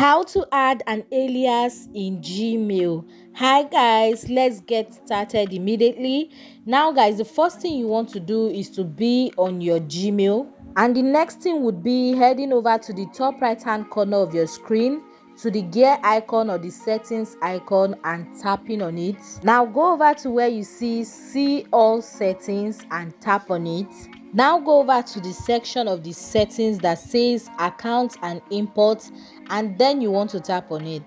How to add an alias in Gmail. Hi guys, let's get started immediately. Now guys, the first thing you want to do is to be on your Gmail, and the next thing would be heading over to the top right hand corner of your screen to the gear icon or the settings icon and tapping on it. Now go over to where you see all settings and tap on it. Now go over to the section of the settings that says account and import, and then you want to tap on it.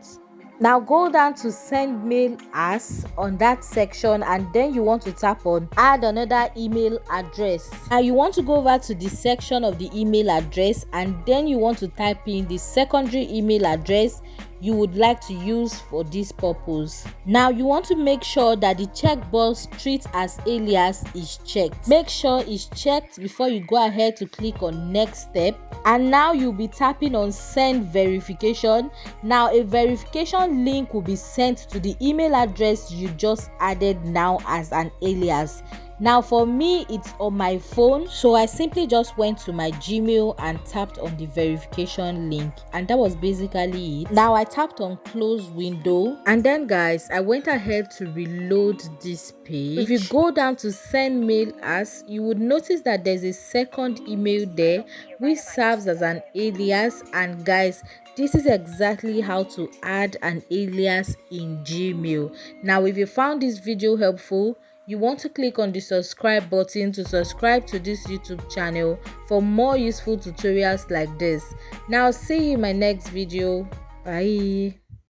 Now go down to send mail as on that section, and then you want to tap on add another email address. Now you want to go over to the section of the email address, and then you want to type in the secondary email address you would like to use for this purpose. Now you want to make sure that the checkbox treat as alias is checked. Make sure it's checked before you go ahead to click on next step, and now you'll be tapping on send verification. Now a verification link will be sent to the email address you just added now as an alias. Now for me, it's on my phone, so I simply just went to my Gmail and tapped on the verification link, and that was basically it. Now I tapped on close window, and then guys, I went ahead to reload this page. If you go down to send mail as, you would notice that there's a second email there which serves as an alias. And guys, this is exactly how to add an alias in Gmail. Now if you found this video helpful, you want to click on the subscribe button to subscribe to this YouTube channel for more useful tutorials like this. Now see you in my next video. Bye.